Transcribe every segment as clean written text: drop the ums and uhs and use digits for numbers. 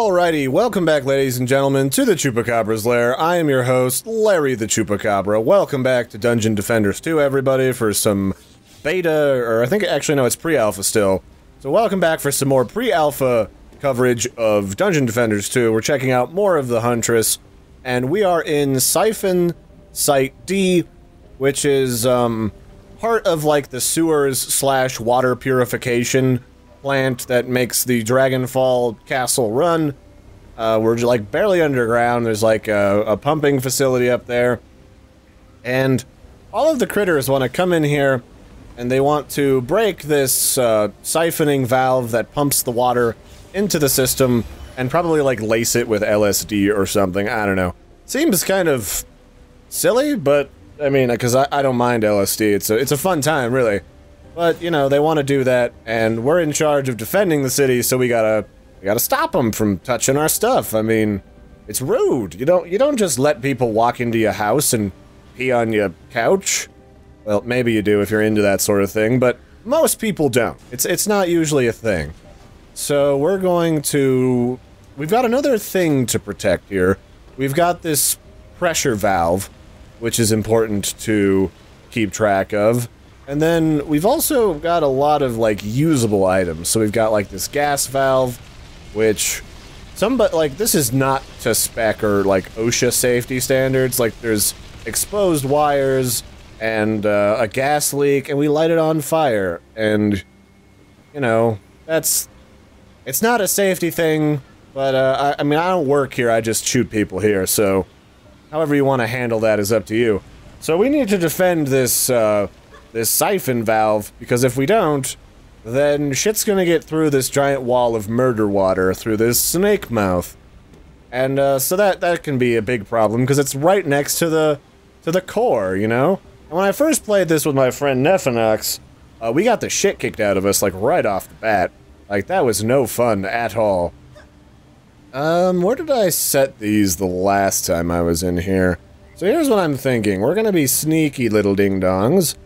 Alrighty, welcome back, ladies and gentlemen, to the Chupacabra's Lair. I am your host, Larry the Chupacabra. Welcome back to Dungeon Defenders 2, everybody, for some beta, or I think, actually, no, it's pre-alpha still. So welcome back for some more pre-alpha coverage of Dungeon Defenders 2. We're checking out more of the Huntress, and we are in Siphon Site D, which is, part of, like, the sewers slash water purification plant that makes the Dragonfall castle run. We're like barely underground. There's like a pumping facility up there, and all of the critters want to come in here and they want to break this siphoning valve that pumps the water into the system and probably like lace it with LSD or something. I don't know. Seems kind of silly, but I mean, because I don't mind LSD. It's a fun time, really. But, you know, they want to do that, and we're in charge of defending the city, so we gotta stop them from touching our stuff. I mean, it's rude. You don't just let people walk into your house and pee on your couch. Well, maybe you do if you're into that sort of thing, but most people don't. It's not usually a thing. So we're going to... We've got another thing to protect here. We've got this pressure valve, which is important to keep track of. And then we've also got a lot of, like, usable items. So we've got, like, this gas valve, which like, this is not to spec or, like, OSHA safety standards. Like, there's exposed wires and a gas leak, and we light it on fire. And, you know, it's not a safety thing, but, I mean, I don't work here, I just shoot people here, so however you want to handle that is up to you. So we need to defend this, this siphon valve, because if we don't, then shit's gonna get through this giant wall of murder water through this snake mouth. And, so that can be a big problem, because it's right next to the core, you know? And when I first played this with my friend Nephanox, we got the shit kicked out of us, like, right off the bat. Like, that was no fun at all. Where did I set these the last time I was in here? So here's what I'm thinking. We're gonna be sneaky little ding-dongs,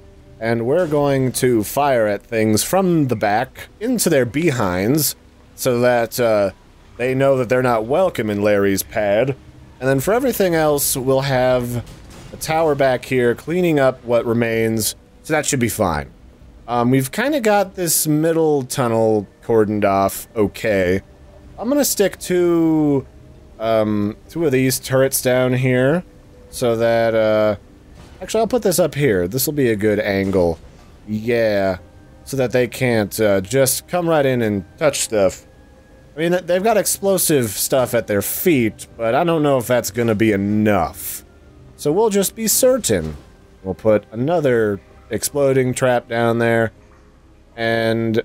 and we're going to fire at things from the back into their behinds so that they know that they're not welcome in Larry's pad. And then for everything else, we'll have a tower back here cleaning up what remains, so that should be fine. We've kind of got this middle tunnel cordoned off okay. I'm gonna stick two of these turrets down here so that, actually, I'll put this up here. This will be a good angle. Yeah. So that they can't just come right in and touch stuff. I mean, they've got explosive stuff at their feet, but I don't know if that's gonna be enough. So we'll just be certain. We'll put another exploding trap down there. And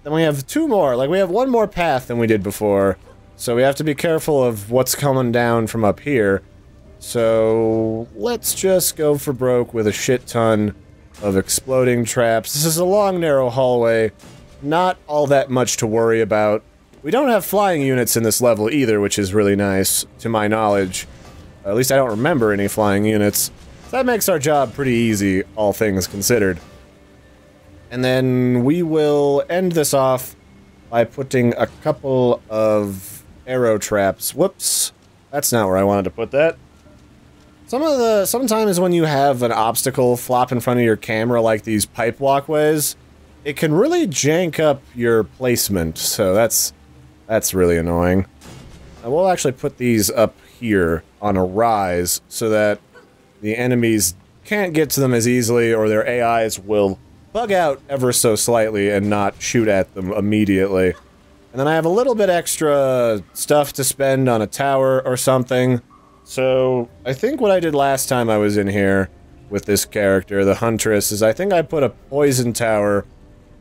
then we have two more. Like, we have one more path than we did before. So we have to be careful of what's coming down from up here. So let's just go for broke with a shit ton of exploding traps. This is a long, narrow hallway. Not all that much to worry about. We don't have flying units in this level either, which is really nice, to my knowledge. At least I don't remember any flying units. So that makes our job pretty easy, all things considered. And then we will end this off by putting a couple of arrow traps. Whoops. That's not where I wanted to put that. Sometimes when you have an obstacle flop in front of your camera, like these pipe walkways, it can really jank up your placement, so that's really annoying. And we'll actually put these up here on a rise, so that the enemies can't get to them as easily, or their AIs will bug out ever so slightly and not shoot at them immediately. And then I have a little bit extra stuff to spend on a tower or something. So, I think what I did last time I was in here with this character, the Huntress, is I think I put a poison tower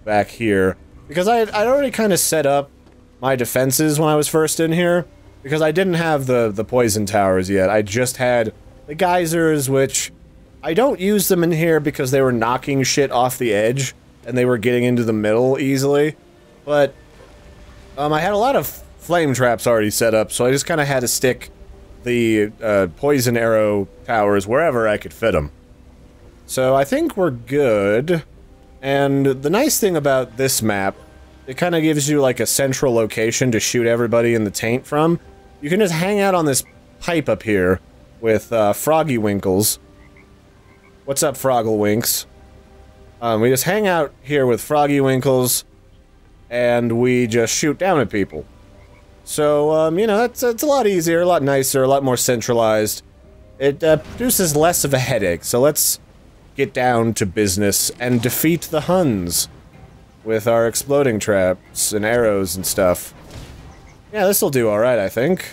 back here. Because I'd already kind of set up my defenses when I was first in here. Because I didn't have the poison towers yet. I just had the geysers, which I don't use them in here because they were knocking shit off the edge. And they were getting into the middle easily. But I had a lot of flame traps already set up, so I just kind of had to stick the poison arrow towers wherever I could fit them. So I think we're good. And the nice thing about this map it kind of gives you like a central location to shoot everybody in the taint from. You can just hang out on this pipe up here with Froggy Winkles. What's up, Froggle Winks? We just hang out here with Froggy Winkles, and we just shoot down at people. So, you know, it's a lot easier, a lot nicer, a lot more centralized. It produces less of a headache, so let's get down to business and defeat the Huns with our exploding traps and arrows and stuff. Yeah, this'll do alright, I think.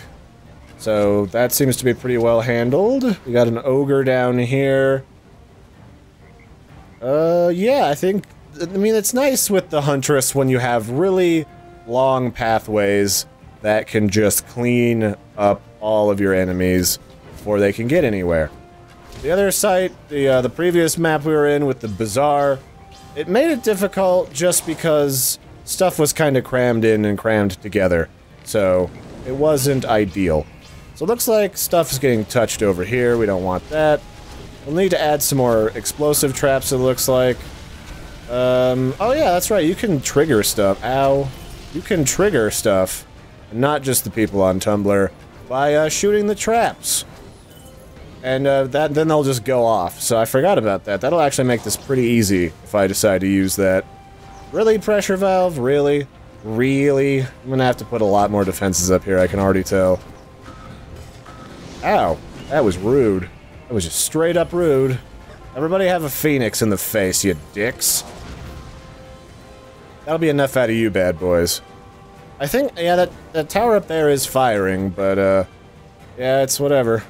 So, that seems to be pretty well handled. We got an ogre down here. Yeah, I mean, it's nice with the Huntress when you have really long pathways that can just clean up all of your enemies before they can get anywhere. The other site, the previous map we were in with the bazaar, it made it difficult just because stuff was kind of crammed in and crammed together. So, it wasn't ideal. So it looks like stuff is getting touched over here. We don't want that. We'll need to add some more explosive traps, it looks like. Oh yeah, that's right, you can trigger stuff. Ow. You can trigger stuff, and not just the people on Tumblr, by shooting the traps. And then they'll just go off. So I forgot about that. That'll actually make this pretty easy if I decide to use that. Really, pressure valve? Really? Really? I'm gonna have to put a lot more defenses up here, I can already tell. Ow. That was rude. That was just straight up rude. Everybody have a phoenix in the face, you dicks. That'll be enough out of you bad boys. I think, yeah, that tower up there is firing, but, yeah, it's whatever.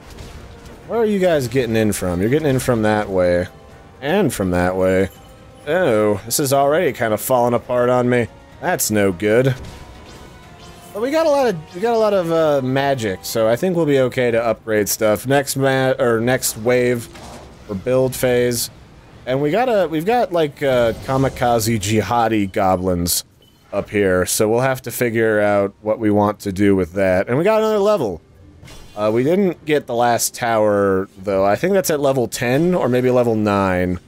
Where are you guys getting in from? You're getting in from that way. And from that way. Oh, this is already kind of falling apart on me. That's no good. But we got a lot of magic, so I think we'll be okay to upgrade stuff. Next wave for build phase. And we've got like kamikaze jihadi goblins up here, so we'll have to figure out what we want to do with that. And we got another level. We didn't get the last tower, though. I think that's at level 10, or maybe level 9.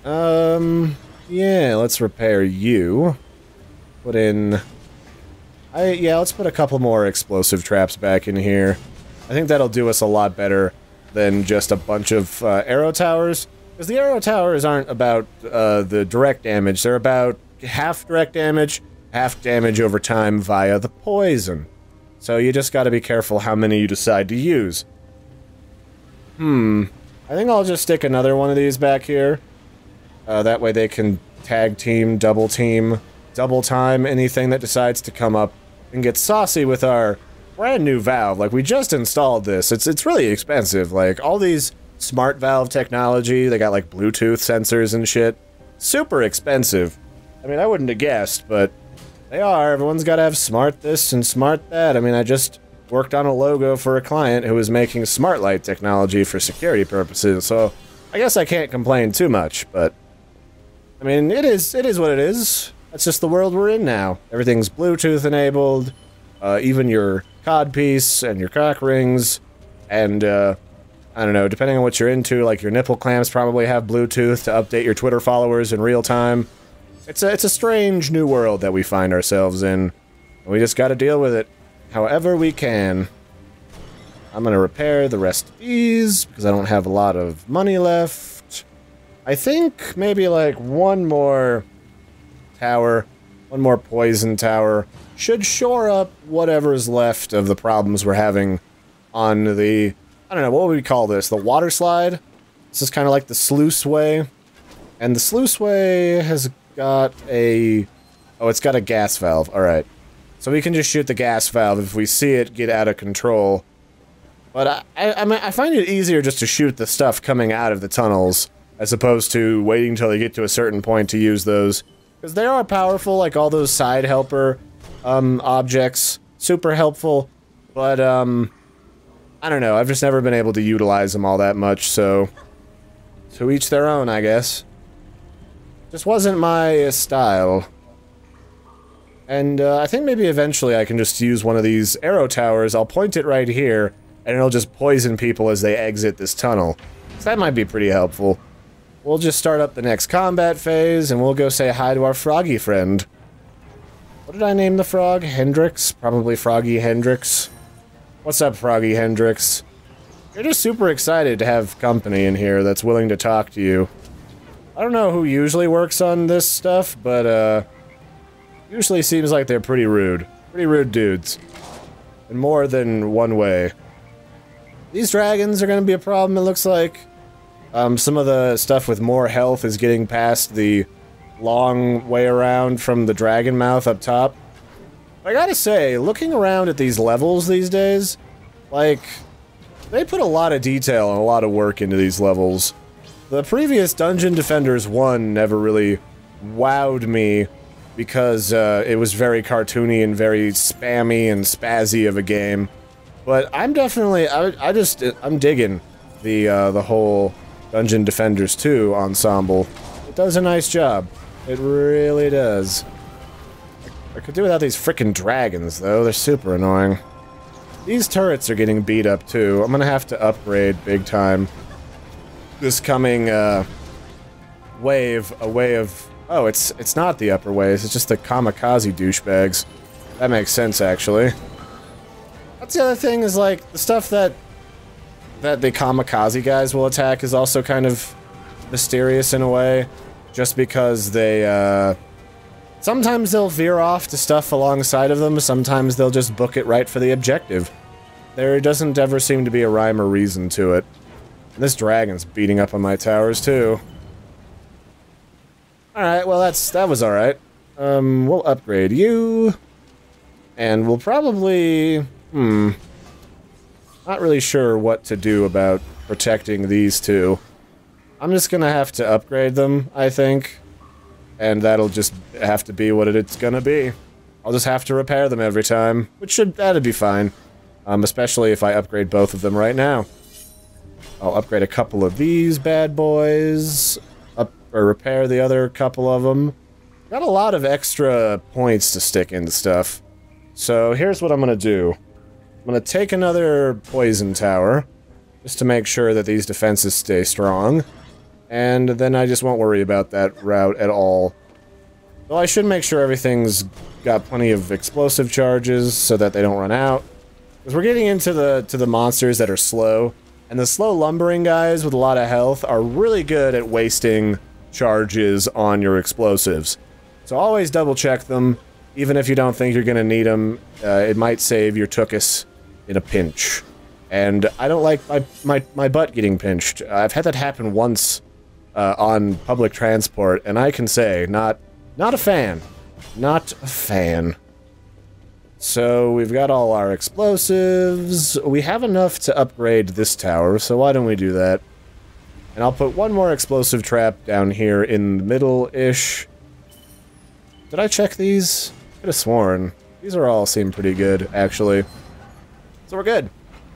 Yeah, let's repair you. Put in... yeah, let's put a couple more explosive traps back in here. I think that'll do us a lot better than just a bunch of arrow towers. Because the arrow towers aren't about the direct damage, they're about half direct damage, half damage over time via the poison. So you just gotta be careful how many you decide to use. I think I'll just stick another one of these back here. That way they can tag team, double time anything that decides to come up and get saucy with our brand new valve. Like, we just installed this. It's really expensive. Like, all these smart valve technology, they got like Bluetooth sensors and shit. Super expensive. I mean, I wouldn't have guessed, but they are. Everyone's got to have smart this and smart that. I mean, I just worked on a logo for a client who was making smart light technology for security purposes, so I guess I can't complain too much, but I mean, it is what it is. That's just the world we're in now. Everything's Bluetooth enabled, even your codpiece and your cock rings, and I don't know, depending on what you're into, like your nipple clamps probably have Bluetooth to update your Twitter followers in real time. It's a strange new world that we find ourselves in, and we just gotta deal with it however we can. I'm gonna repair the rest of these, because I don't have a lot of money left. I think maybe like one more tower, one more poison tower, should shore up whatever's left of the problems we're having on the, I don't know, what would we call this? The water slide? This is kind of like the sluiceway. And the sluiceway has got a... oh, it's got a gas valve. Alright. So we can just shoot the gas valve if we see it get out of control. But I find it easier just to shoot the stuff coming out of the tunnels, as opposed to waiting until they get to a certain point to use those. Because they are powerful, like all those side helper objects. Super helpful. But, I don't know, I've just never been able to utilize them all that much, so... to each their own, I guess. Just wasn't my style. And, I think maybe eventually I can just use one of these arrow towers, I'll point it right here, and it'll just poison people as they exit this tunnel. So that might be pretty helpful. We'll just start up the next combat phase, and we'll go say hi to our froggy friend. What did I name the frog? Hendrix? Probably Froggy Hendrix. What's up, Froggy Hendrix? You're just super excited to have company in here that's willing to talk to you. I don't know who usually works on this stuff, but, usually seems like they're pretty rude. Pretty rude dudes. In more than one way. These dragons are gonna be a problem, it looks like. Some of the stuff with more health is getting past the long way around from the dragon mouth up top. I gotta say, looking around at these levels these days, like, they put a lot of detail and a lot of work into these levels. The previous Dungeon Defenders 1 never really wowed me because it was very cartoony and very spammy and spazzy of a game. But I'm definitely, I'm digging the whole Dungeon Defenders 2 ensemble. It does a nice job. It really does. I could do without these frickin' dragons, though. They're super annoying. These turrets are getting beat up, too. I'm gonna have to upgrade big time. This coming, wave, a way of... Oh, it's not the upper ways, it's just the kamikaze douchebags. That makes sense, actually. That's the other thing, is, like, the stuff that the kamikaze guys will attack is also kind of mysterious in a way. Just because they, sometimes they'll veer off to stuff alongside of them, sometimes they'll just book it right for the objective. There doesn't ever seem to be a rhyme or reason to it. And this dragon's beating up on my towers, too. Alright, well that was alright. We'll upgrade you. And we'll probably... not really sure what to do about protecting these two. I'm just gonna have to upgrade them, I think. And that'll just have to be what it's gonna be. I'll just have to repair them every time, which that'd be fine. Especially if I upgrade both of them right now. I'll upgrade a couple of these bad boys, or repair the other couple of them. Got a lot of extra points to stick into stuff. So here's what I'm gonna do. I'm gonna take another poison tower, just to make sure that these defenses stay strong. And then I just won't worry about that route at all. Though I should make sure everything's got plenty of explosive charges so that they don't run out. Because we're getting into the monsters that are slow. And the slow lumbering guys with a lot of health are really good at wasting charges on your explosives. So always double check them, even if you don't think you're gonna need them. It might save your tuchus in a pinch. And I don't like my butt getting pinched. I've had that happen once on public transport, and I can say, not a fan. Not a fan. So, we've got all our explosives. We have enough to upgrade this tower, so why don't we do that? And I'll put one more explosive trap down here in the middle-ish. Did I check these? I could have sworn. These all seem pretty good, actually. So we're good.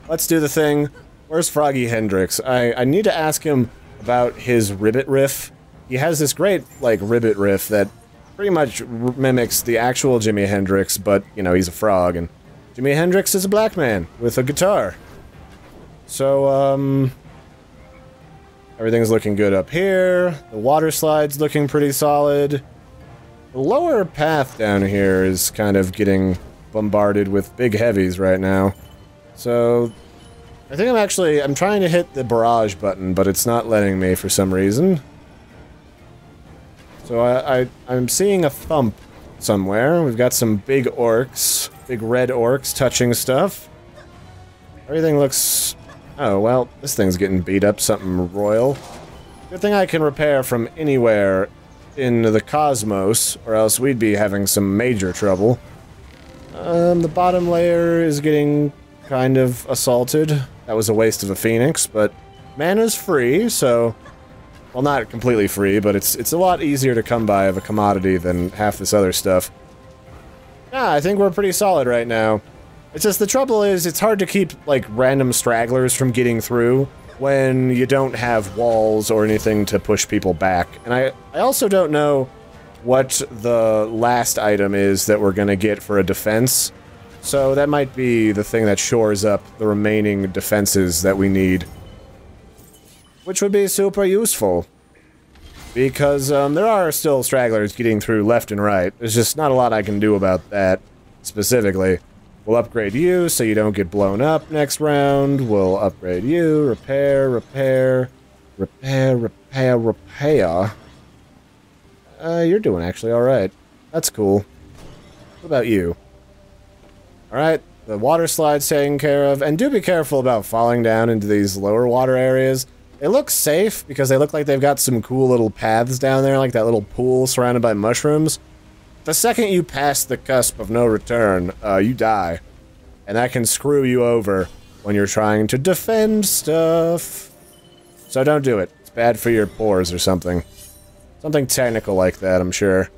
Let's do the thing. Where's Froggy Hendrix? I need to ask him about his ribbit riff. He has this great, like, ribbit riff that pretty much mimics the actual Jimi Hendrix, but, you know, he's a frog, and Jimi Hendrix is a black man with a guitar. So, everything's looking good up here. The water slide's looking pretty solid. The lower path down here is kind of getting bombarded with big heavies right now. So, I think I'm trying to hit the barrage button, but it's not letting me for some reason. So I'm seeing a thump somewhere. We've got some big orcs, big red orcs touching stuff. Everything looks... Oh, well, this thing's getting beat up, something royal. Good thing I can repair from anywhere in the cosmos, or else we'd be having some major trouble. The bottom layer is getting kind of assaulted. That was a waste of a phoenix, but mana's free, so... Well, not completely free, but it's a lot easier to come by of a commodity than half this other stuff. Yeah, I think we're pretty solid right now. It's just the trouble is, it's hard to keep, like, random stragglers from getting through when you don't have walls or anything to push people back. And I also don't know what the last item is that we're gonna get for a defense. So that might be the thing that shores up the remaining defenses that we need. Which would be super useful. because there are still stragglers getting through left and right. There's just not a lot I can do about that specifically. We'll upgrade you so you don't get blown up next round. We'll upgrade you. Repair, repair, repair, repair, repair. You're doing actually alright. That's cool. What about you? Alright, the water slide's taken care of. And do be careful about falling down into these lower water areas. They look safe because they look like they've got some cool little paths down there, like that little pool surrounded by mushrooms. The second you pass the cusp of no return, you die. And that can screw you over when you're trying to defend stuff. So don't do it. It's bad for your pores or something. Something technical like that, I'm sure.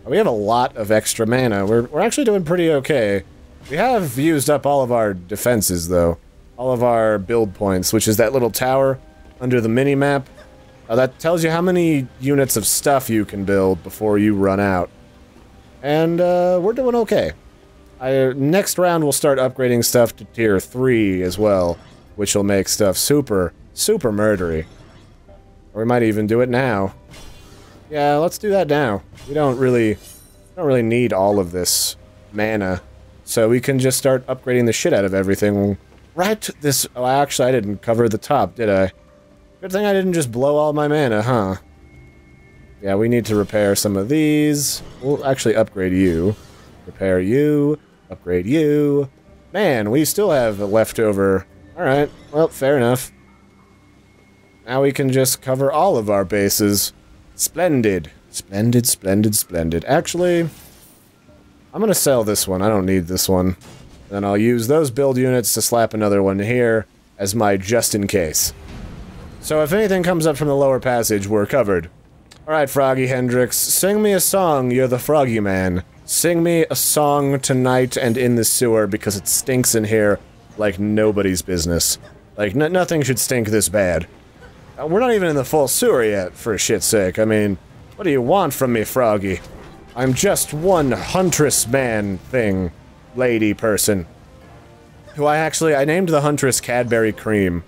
We have a lot of extra mana. We're actually doing pretty okay. We have used up all of our defenses, though. All of our build points, which is that little tower under the mini-map. That tells you how many units of stuff you can build before you run out. And, we're doing okay. Next round, we'll start upgrading stuff to tier 3 as well, which will make stuff super, super murdery. Or we might even do it now. Yeah, let's do that now. We don't really need all of this mana, so we can just start upgrading the shit out of everything. Right this... Oh, actually, I didn't cover the top, did I? Good thing I didn't just blow all my mana, huh? Yeah, we need to repair some of these. We'll actually upgrade you. Repair you. Upgrade you. Man, we still have a leftover. Alright, well, fair enough. Now we can just cover all of our bases. Splendid. Splendid, splendid, splendid. Actually, I'm gonna sell this one. I don't need this one. Then I'll use those build units to slap another one here as my just in case. So if anything comes up from the lower passage, we're covered. Alright, Froggy Hendrix, sing me a song, you're the Froggy Man. Sing me a song tonight and in the sewer because it stinks in here like nobody's business. Like, nothing should stink this bad. We're not even in the full sewer yet, for shit's sake. I mean, what do you want from me, Froggy? I'm just one Huntress man thing, lady person. Who I named the Huntress Cadbury Cream.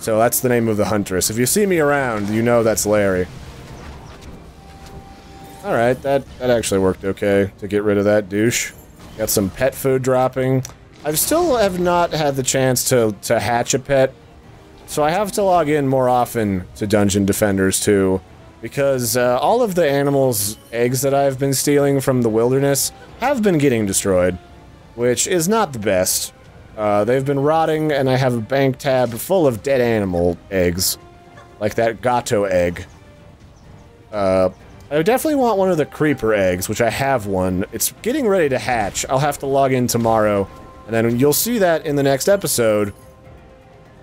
So that's the name of the Huntress. If you see me around, you know that's Larry. Alright, that actually worked okay to get rid of that douche. Got some pet food dropping. I still have not had the chance to hatch a pet. So I have to log in more often to Dungeon Defenders 2, because all of the animals' eggs that I've been stealing from the wilderness have been getting destroyed, which is not the best. They've been rotting, and I have a bank tab full of dead animal eggs, like that gato egg. I definitely want one of the creeper eggs, which I have one. It's getting ready to hatch. I'll have to log in tomorrow, and then you'll see that in the next episode.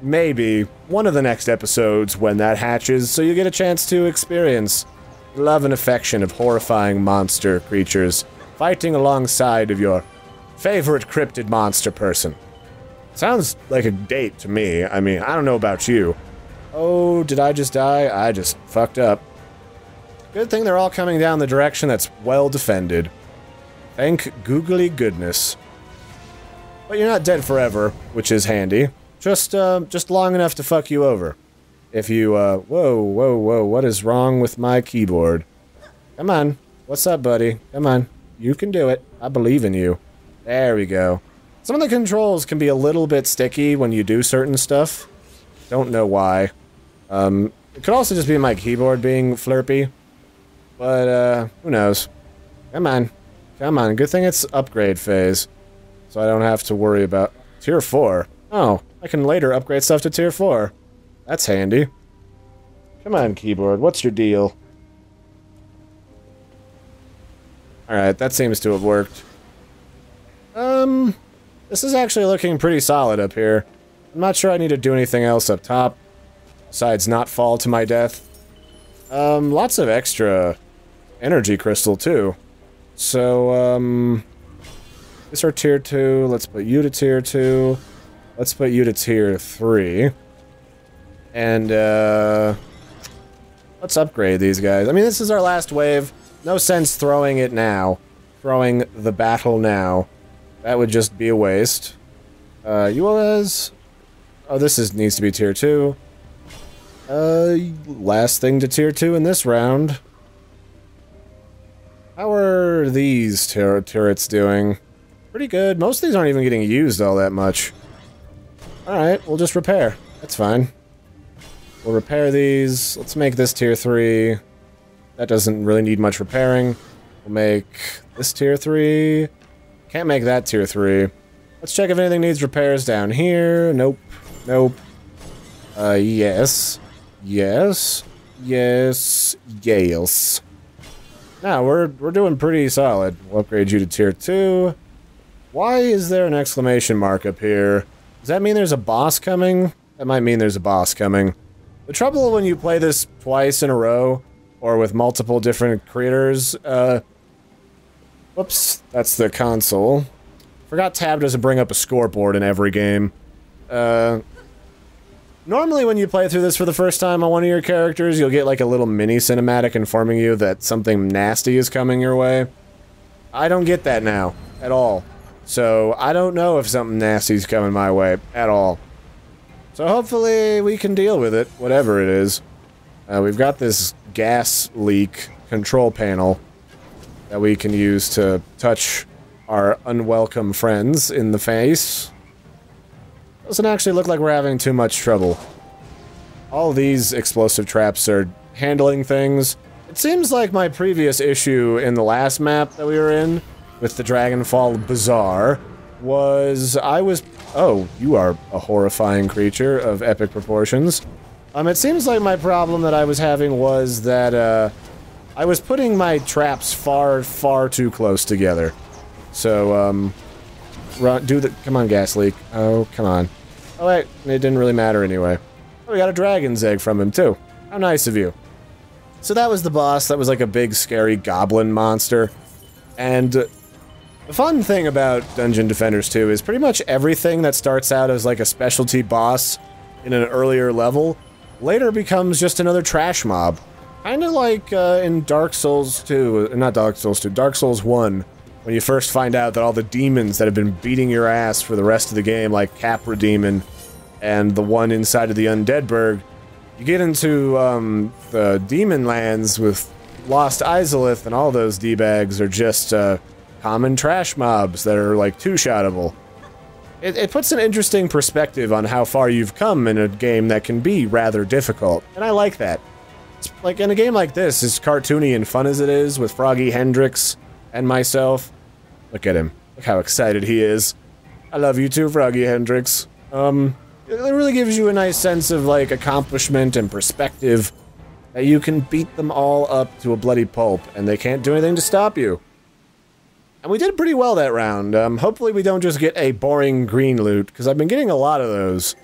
Maybe one of the next episodes when that hatches, so you get a chance to experience love and affection of horrifying monster creatures fighting alongside of your favorite cryptid monster person. Sounds like a date to me. I mean, I don't know about you. Oh, did I just die? I just fucked up. Good thing they're all coming down the direction that's well defended. Thank googly goodness. But you're not dead forever, which is handy. Just long enough to fuck you over. If you, whoa, whoa, whoa, what is wrong with my keyboard? Come on. What's up, buddy? Come on. You can do it. I believe in you. There we go. Some of the controls can be a little bit sticky when you do certain stuff. Don't know why. It could also just be my keyboard being flirpy. But, who knows? Come on. Come on. Good thing it's upgrade phase. So I don't have to worry about... Tier 4. Oh, I can later upgrade stuff to Tier 4. That's handy. Come on, keyboard. What's your deal? Alright, that seems to have worked. This is actually looking pretty solid up here. I'm not sure I need to do anything else up top, besides not fall to my death. Lots of extra energy crystal, too. So, these are Tier 2. Let's put you to Tier 2. Let's put you to Tier 3. And, let's upgrade these guys. I mean, this is our last wave. No sense throwing it now. Throwing the battle now. That would just be a waste. You as... Oh, this needs to be Tier 2. Last thing to tier 2 in this round. How are these turrets doing? Pretty good. Most of these aren't even getting used all that much. Alright, we'll just repair. That's fine. We'll repair these. Let's make this tier 3. That doesn't really need much repairing. We'll make this tier 3. Can't make that tier 3. Let's check if anything needs repairs down here. Nope. Nope. Yes. Yes. Yes. Yes. Now, we're doing pretty solid. We'll upgrade you to tier 2. Why is there an exclamation mark up here? Does that mean there's a boss coming? That might mean there's a boss coming. The trouble when you play this twice in a row, or with multiple different creators, whoops, that's the console. Forgot Tab doesn't bring up a scoreboard in every game. Normally when you play through this for the first time on one of your characters, you'll get like a little mini cinematic informing you that something nasty is coming your way. I don't get that now, at all. So, I don't know if something nasty is coming my way, at all. So hopefully we can deal with it, whatever it is. We've got this gas leak control panel that we can use to touch our unwelcome friends in the face. Doesn't actually look like we're having too much trouble. All these explosive traps are handling things. It seems like my previous issue in the last map that we were in, with the Dragonfall Bazaar, was oh, you are a horrifying creature of epic proportions. It seems like my problem that I was having was that, I was putting my traps far, far too close together. So, come on, gas leak. Oh, come on. Oh, wait, it didn't really matter anyway. Oh, we got a dragon's egg from him, too. How nice of you. So that was the boss. That was like a big, scary goblin monster. And the fun thing about Dungeon Defenders 2 is pretty much everything that starts out as like a specialty boss in an earlier level later becomes just another trash mob. Kinda like in Dark Souls 2, not Dark Souls 2, Dark Souls 1, when you first find out that all the demons that have been beating your ass for the rest of the game, like Capra Demon and the one inside of the Undead Burg, you get into the Demon Lands with Lost Izalith, and all those D-bags are just common trash mobs that are like two-shottable. It puts an interesting perspective on how far you've come in a game that can be rather difficult, and I like that. It's like in a game like this, as cartoony and fun as it is, with Froggy Hendrix and myself. Look at him. Look how excited he is. I love you too, Froggy Hendrix. It really gives you a nice sense of, like, accomplishment and perspective that you can beat them all up to a bloody pulp, and they can't do anything to stop you. And we did pretty well that round. Hopefully we don't just get a boring green loot, because I've been getting a lot of those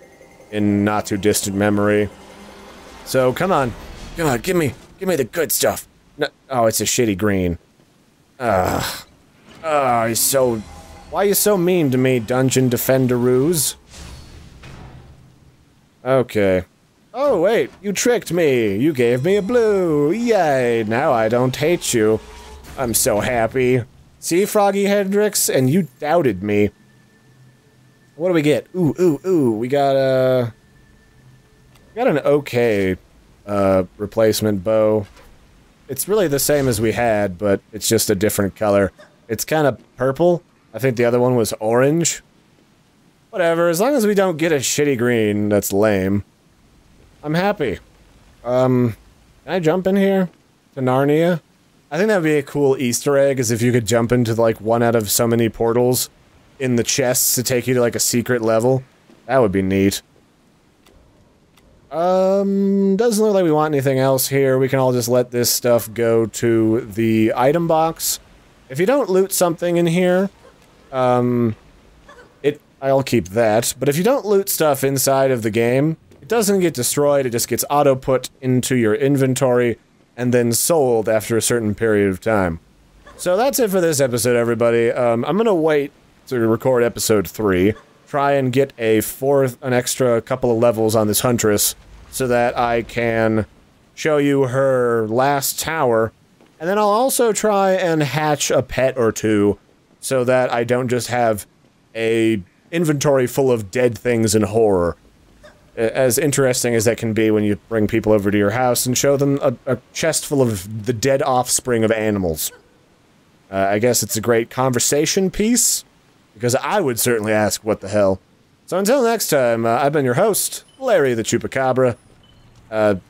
in not-too-distant memory. So, come on. Come on, give me the good stuff. No, oh, it's a shitty green. He's so... Why are you so mean to me, Dungeon Defenderoos? Okay. Oh, wait, you tricked me. You gave me a blue. Yay, now I don't hate you. I'm so happy. See, Froggy Hendrix? And you doubted me. What do we get? Ooh. We got an okay, replacement bow. It's really the same as we had, but it's just a different color. It's kind of purple. I think the other one was orange. Whatever, as long as we don't get a shitty green that's lame, I'm happy. Can I jump in here? To Narnia? I think that'd be a cool Easter egg, is if you could jump into, like, one out of so many portals in the chests to take you to, like, a secret level. That would be neat. Doesn't look like we want anything else here. We can all just let this stuff go to the item box. If you don't loot something in here, I'll keep that. But if you don't loot stuff inside of the game, it doesn't get destroyed, it just gets auto-put into your inventory and then sold after a certain period of time. So that's it for this episode, everybody. I'm gonna wait to record episode 3, try and get an extra couple of levels on this Huntress, so that I can show you her last tower, and then I'll also try and hatch a pet or two, so that I don't just have a inventory full of dead things and horror. as interesting as that can be when you bring people over to your house and show them a chest full of the dead offspring of animals. I guess it's a great conversation piece, because I would certainly ask what the hell. So until next time, I've been your host, Larry the Chupacabra.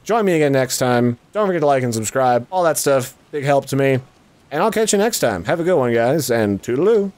Join me again next time. Don't forget to like and subscribe, all that stuff, big help to me. And I'll catch you next time. Have a good one, guys, and toodaloo.